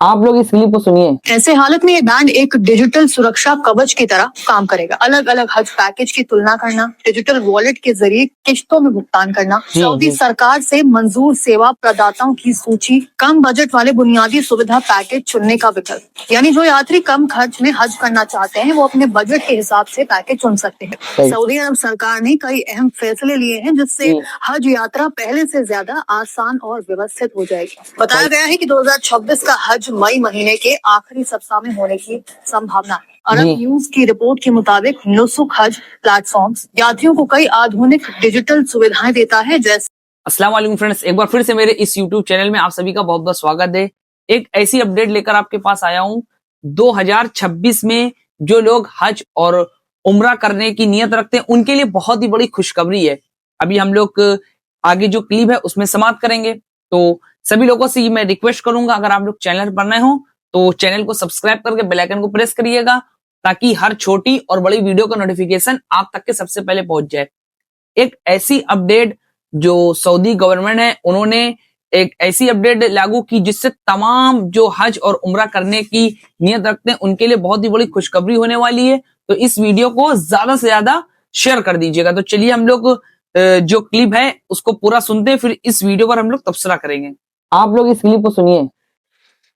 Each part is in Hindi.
आप लोग इस क्लिप को सुनिए। ऐसे हालत में ये बैंड एक डिजिटल सुरक्षा कवच की तरह काम करेगा। अलग अलग हज पैकेज की तुलना करना, डिजिटल वॉलेट के जरिए किश्तों में भुगतान करना, सऊदी सरकार से मंजूर सेवा प्रदाताओं की सूची, कम बजट वाले बुनियादी सुविधा पैकेज चुनने का विकल्प। यानी जो यात्री कम खर्च में हज करना चाहते हैं वो अपने बजट के हिसाब से पैकेज चुन सकते हैं। सऊदी अरब सरकार ने कई अहम फैसले लिए हैं जिससे हज यात्रा पहले से ज्यादा आसान और व्यवस्थित हो जाएगी। बताया गया है कि 2026 का हज मई महीने के आखिरी सप्ताह में होने की संभावना है। अरब न्यूज की रिपोर्ट के मुताबिक नुसुक हज प्लेटफॉर्म यात्रियों को कई आधुनिक डिजिटल सुविधाएं देता है, जैसे अस्सलाम वालेकुम फ्रेंड्स, एक बार फिर से मेरे इस YouTube चैनल में आप सभी का बहुत बहुत स्वागत है। एक ऐसी अपडेट लेकर आपके पास आया हूं। 2026 में जो लोग हज और उम्रा करने की नियत रखते हैं उनके लिए बहुत ही बड़ी खुशखबरी है। अभी हम लोग आगे जो क्लिप है उसमें समाप्त करेंगे। तो सभी लोगों से मैं रिक्वेस्ट करूंगा, अगर आप लोग चैनल पर नए हो तो चैनल को सब्सक्राइब करके बेल आइकन को प्रेस करिएगा ताकि हर छोटी और बड़ी वीडियो का नोटिफिकेशन आप तक के सबसे पहले पहुंच जाए। एक ऐसी अपडेट जो सऊदी गवर्नमेंट है उन्होंने एक ऐसी अपडेट लागू की जिससे तमाम जो हज और उम्रा करने की नियत रखते हैं उनके लिए बहुत ही बड़ी खुशखबरी होने वाली है। तो इस वीडियो को ज्यादा से ज्यादा शेयर कर दीजिएगा। तो चलिए हम लोग जो क्लिप है उसको पूरा सुनते हैं, फिर इस वीडियो पर हम लोग तबसरा करेंगे। आप लोग इस क्लिप को सुनिए।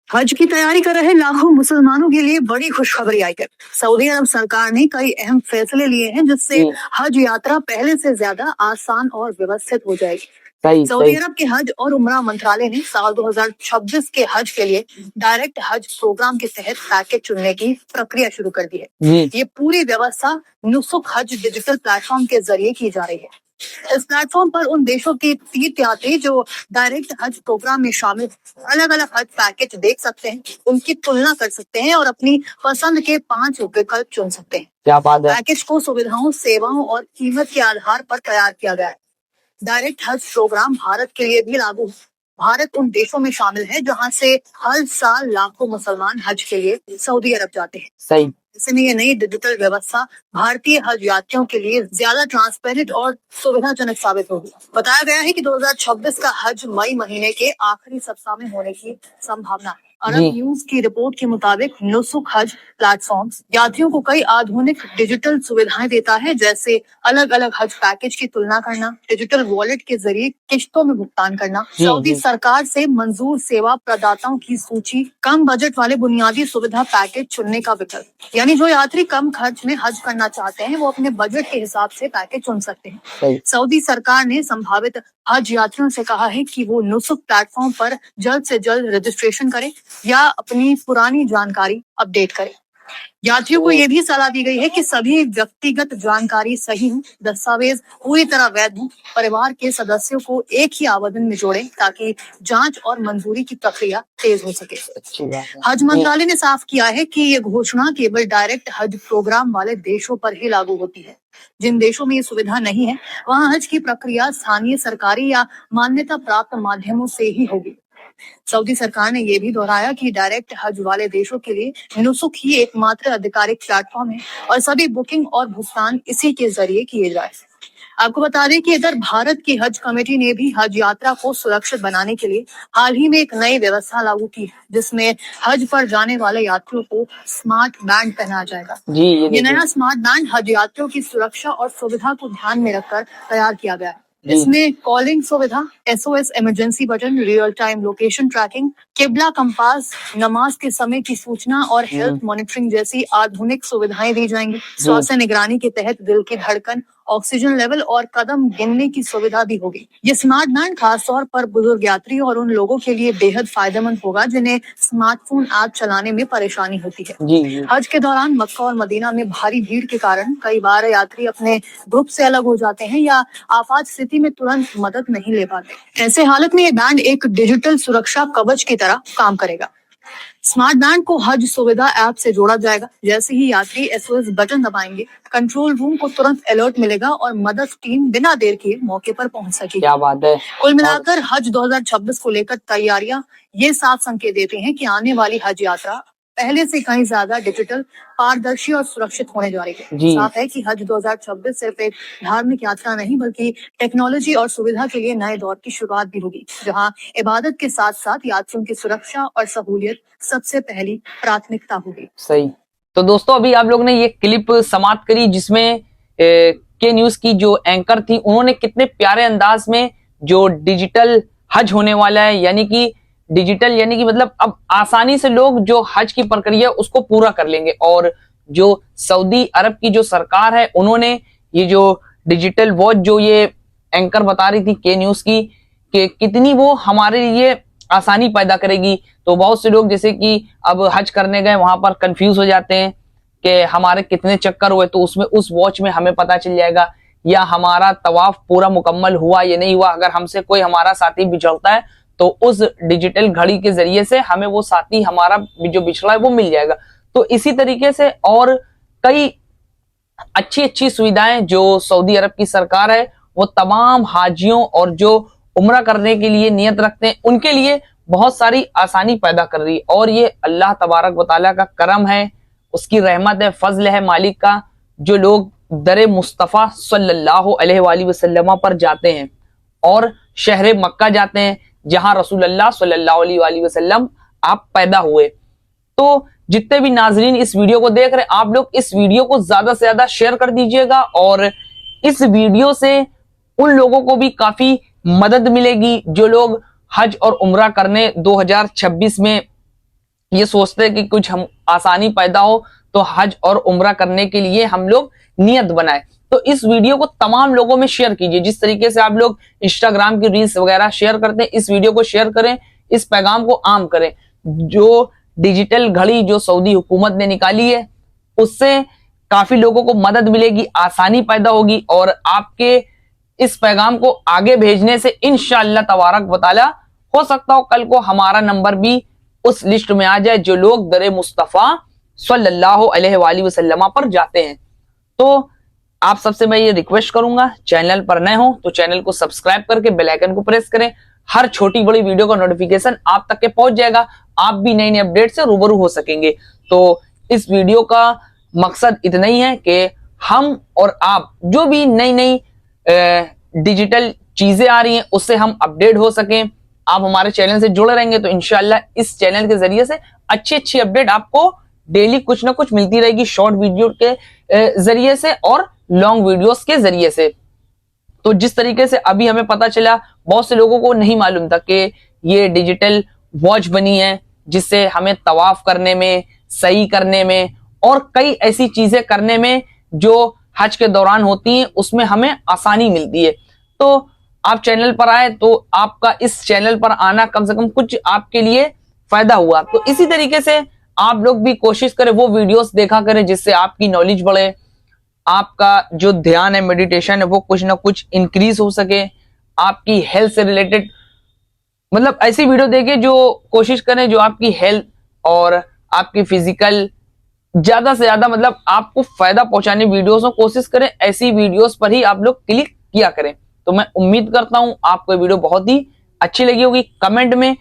हज की तैयारी कर रहे लाखों मुसलमानों के लिए बड़ी खुशखबरी आई है। सऊदी अरब सरकार ने कई अहम फैसले लिए हैं जिससे हज यात्रा पहले से ज्यादा आसान और व्यवस्थित हो जाएगी। सऊदी अरब के हज और उमरा मंत्रालय ने साल 2026 के हज के लिए डायरेक्ट हज प्रोग्राम के तहत पैकेज चुनने की प्रक्रिया शुरू कर दी है। ये पूरी व्यवस्था नुसुक हज डिजिटल प्लेटफॉर्म के जरिए की जा रही है। इस प्लेटफॉर्म पर उन देशों के तीर्थयात्री जो डायरेक्ट हज प्रोग्राम में शामिल अलग अलग हज पैकेज देख सकते हैं, उनकी तुलना कर सकते हैं और अपनी पसंद के 5 विकल्प चुन सकते हैं। क्या बात है। पैकेज को सुविधाओं, सेवाओं और कीमत के आधार पर तैयार किया गया है। डायरेक्ट हज प्रोग्राम भारत के लिए भी लागू है। भारत उन देशों में शामिल है जहां से हर साल लाखों मुसलमान हज के लिए सऊदी अरब जाते हैं। सही। ऐसे में ये नई डिजिटल व्यवस्था भारतीय हज यात्रियों के लिए ज्यादा ट्रांसपेरेंट और सुविधाजनक साबित होगी। बताया गया है कि 2026 का हज मई महीने के आखिरी सप्ताह में होने की संभावना है। अरब न्यूज की रिपोर्ट के मुताबिक नुसुक हज प्लेटफॉर्म यात्रियों को कई आधुनिक डिजिटल सुविधाएं देता है, जैसे अलग अलग हज पैकेज की तुलना करना, डिजिटल वॉलेट के जरिए किश्तों में भुगतान करना, सऊदी सरकार से मंजूर सेवा प्रदाताओं की सूची, कम बजट वाले बुनियादी सुविधा पैकेज चुनने का विकल्प। यानी जो यात्री कम खर्च में हज करना चाहते हैं वो अपने बजट के हिसाब से पैकेज चुन सकते हैं। सऊदी सरकार ने संभावित हज यात्रियों से कहा है कि वो नुसुक प्लेटफॉर्म पर जल्द से जल्द रजिस्ट्रेशन करें या अपनी पुरानी जानकारी अपडेट करें। यात्रियों को यह भी सलाह दी गई है कि सभी व्यक्तिगत जानकारी सही हो, दस्तावेज पूरी तरह वैध हो, परिवार के सदस्यों को एक ही आवेदन में जोड़ें ताकि जांच और मंजूरी की प्रक्रिया तेज हो सके। हज मंत्रालय ने साफ किया है कि ये घोषणा केवल डायरेक्ट हज प्रोग्राम वाले देशों पर ही लागू होती है। जिन देशों में ये सुविधा नहीं है वहाँ हज की प्रक्रिया स्थानीय सरकारी या मान्यता प्राप्त माध्यमों से ही होगी। सऊदी सरकार ने यह भी दोहराया कि डायरेक्ट हज वाले देशों के लिए नुसुक ही एकमात्र आधिकारिक प्लेटफॉर्म है और सभी बुकिंग और भुगतान इसी के जरिए किए जाए। आपको बता दें कि इधर भारत की हज कमेटी ने भी हज यात्रा को सुरक्षित बनाने के लिए हाल ही में एक नई व्यवस्था लागू की है, जिसमें हज पर जाने वाले यात्रियों को स्मार्ट बैंड पहनाया जाएगा। ये नया स्मार्ट बैंड हज यात्रियों की सुरक्षा और सुविधा को ध्यान में रखकर तैयार किया गया है। इसमें कॉलिंग सुविधा, SOS emergency button, real time location tracking, किबला कंपास, नमाज के समय की सूचना और हेल्थ मॉनिटरिंग जैसी आधुनिक सुविधाएं दी जाएंगी। स्वास्थ्य निगरानी के तहत दिल की धड़कन, ऑक्सीजन लेवल और कदम गिनने की सुविधा भी होगी। ये स्मार्ट बैंड खासतौर पर बुजुर्ग यात्री और उन लोगों के लिए बेहद फायदेमंद होगा जिन्हें स्मार्टफोन ऐप चलाने में परेशानी होती है। हज के दौरान मक्का और मदीना में भारी भीड़ के कारण कई बार यात्री अपने ग्रुप से अलग हो जाते हैं या आपात स्थिति में तुरंत मदद नहीं ले पाते। ऐसे हालत में ये बैंड एक डिजिटल सुरक्षा कवच की तरह काम करेगा। स्मार्ट बैंड को हज सुविधा ऐप से जोड़ा जाएगा। जैसे ही यात्री SOS बटन दबाएंगे, कंट्रोल रूम को तुरंत अलर्ट मिलेगा और मदद टीम बिना देर के मौके पर पहुंच सकेगी। क्या बात है। कुल मिलाकर हज 2026 को लेकर तैयारियां ये साफ संकेत देते हैं कि आने वाली हज यात्रा पहले से कहीं ज्यादा डिजिटल, पारदर्शी और सुरक्षित होने जा रही है। जी। साफ है कि हज 2026 सिर्फ एक धार्मिक यात्रा नहीं बल्कि टेक्नोलॉजी और सुविधा के लिए नए दौर की शुरुआत भी होगी, जहां इबादत के साथ साथ यात्रियों की सुरक्षा और सहूलियत सबसे पहली प्राथमिकता होगी। सही। तो दोस्तों अभी आप लोग ने ये क्लिप समाप्त करी जिसमें के न्यूज की जो एंकर थी उन्होंने कितने प्यारे अंदाज में जो डिजिटल हज होने वाला है, यानी कि डिजिटल यानी कि मतलब अब आसानी से लोग जो हज की प्रक्रिया उसको पूरा कर लेंगे। और जो सऊदी अरब की जो सरकार है उन्होंने ये जो डिजिटल वॉच जो ये एंकर बता रही थी के न्यूज की कि कितनी वो हमारे लिए आसानी पैदा करेगी। तो बहुत से लोग जैसे कि अब हज करने गए वहां पर कंफ्यूज हो जाते हैं कि हमारे कितने चक्कर हुए, तो उसमें उस वॉच में हमें पता चल जाएगा या हमारा तवाफ पूरा मुकम्मल हुआ या नहीं हुआ। अगर हमसे कोई हमारा साथी बिछड़ता है तो उस डिजिटल घड़ी के जरिए से हमें वो साथी हमारा जो बिछड़ा है वो मिल जाएगा। तो इसी तरीके से और कई अच्छी अच्छी सुविधाएं जो सऊदी अरब की सरकार है वो तमाम हाजियों और जो उम्रा करने के लिए नियत रखते हैं उनके लिए बहुत सारी आसानी पैदा कर रही है। और ये अल्लाह तबारक व तआला का करम है, उसकी रहमत है, फजल है मालिक का, जो लोग दरे मुस्तफ़ा सल्लल्लाहु अलैहि वसल्लम पर जाते हैं और शहर मक्का जाते हैं जहां रसूलुल्लाह सल्लल्लाहु अलैहि वसल्लम आप पैदा हुए। तो जितने भी नाजरीन इस वीडियो को देख रहे हैं आप लोग इस वीडियो को ज्यादा से ज्यादा शेयर कर दीजिएगा और इस वीडियो से उन लोगों को भी काफी मदद मिलेगी जो लोग हज और उम्रा करने 2026 में ये सोचते हैं कि कुछ हम आसानी पैदा हो तो हज और उम्रा करने के लिए हम लोग नियत बनाए। तो इस वीडियो को तमाम लोगों में शेयर कीजिए, जिस तरीके से आप लोग इंस्टाग्राम की रील्स वगैरह शेयर करते हैं इस वीडियो को शेयर करें, इस पैगाम को आम करें। जो डिजिटल घड़ी जो सऊदी हुकूमत ने निकाली है उससे काफी लोगों को मदद मिलेगी, आसानी पैदा होगी और आपके इस पैगाम को आगे भेजने से इंशाअल्लाह तबारक व तआला हो सकता हो कल को हमारा नंबर भी उस लिस्ट में आ जाए जो लोग दरे मुस्तफ़ा सल्लल्लाहु अलैहि वसल्लम पर जाते हैं। तो आप सबसे मैं ये रिक्वेस्ट करूंगा, चैनल पर नए हो तो चैनल को सब्सक्राइब करके बेल आइकन को प्रेस करें, हर छोटी बड़ी वीडियो का नोटिफिकेशन आप तक के पहुंच जाएगा, आप भी नई नई अपडेट से रूबरू हो सकेंगे। तो इस वीडियो का मकसद इतना ही है कि हम और आप जो भी नई नई डिजिटल चीजें आ रही हैं उससे हम अपडेट हो सकें। आप हमारे चैनल से जुड़े रहेंगे तो इंशाल्लाह इस चैनल के जरिए से अच्छी अच्छी अपडेट आपको डेली कुछ ना कुछ मिलती रहेगी, शॉर्ट वीडियो के जरिए से और लॉन्ग वीडियोस के जरिए से। तो जिस तरीके से अभी हमें पता चला, बहुत से लोगों को नहीं मालूम था कि ये डिजिटल वॉच बनी है जिससे हमें तवाफ करने में, सही करने में और कई ऐसी चीजें करने में जो हज के दौरान होती हैं उसमें हमें आसानी मिलती है। तो आप चैनल पर आए तो आपका इस चैनल पर आना कम से कम कुछ आपके लिए फायदा हुआ। तो इसी तरीके से आप लोग भी कोशिश करें वो वीडियोस देखा करें जिससे आपकी नॉलेज बढ़े, आपका जो ध्यान है, मेडिटेशन है वो कुछ ना कुछ इंक्रीज हो सके, आपकी हेल्थ से रिलेटेड मतलब ऐसी वीडियो देखें जो कोशिश करें जो आपकी हेल्थ और आपकी फिजिकल ज्यादा से ज्यादा मतलब आपको फायदा पहुंचाने वीडियोस में कोशिश करें, ऐसी वीडियोस पर ही आप लोग क्लिक किया करें। तो मैं उम्मीद करता हूं आपको वीडियो बहुत ही अच्छी लगी होगी। कमेंट में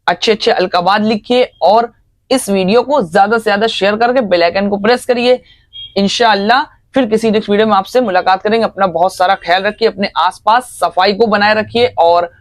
अच्छे अच्छे अलकाबात लिखिए और इस वीडियो को ज्यादा से ज्यादा शेयर करके बेल आइकन को प्रेस करिए। इंशाअल्लाह फिर किसी नेक्स्ट वीडियो में आपसे मुलाकात करेंगे। अपना बहुत सारा ख्याल रखिए, अपने आसपास सफाई को बनाए रखिए और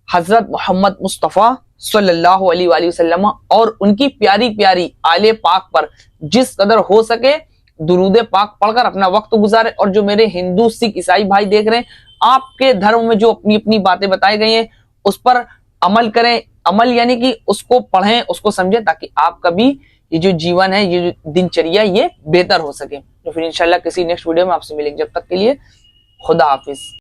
हजरत मोहम्मद मुस्तफ़ा सल्लल्लाहु अलैहि वसल्लम और उनकी प्यारी प्यारी आले पाक पर जिस कदर हो सके दुरूद पाक पढ़कर अपना वक्त गुजारे। और जो मेरे हिंदू, सिख, ईसाई भाई देख रहे हैं, आपके धर्म में जो अपनी अपनी बातें बताई गई हैं उस पर अमल करें। अमल यानी कि उसको पढ़ें, उसको समझें ताकि आपका भी ये जो जीवन है, ये जो दिनचर्या ये बेहतर हो सके। तो फिर इंशाल्लाह किसी नेक्स्ट वीडियो में आपसे मिलेंगे। जब तक के लिए खुदा हाफिज।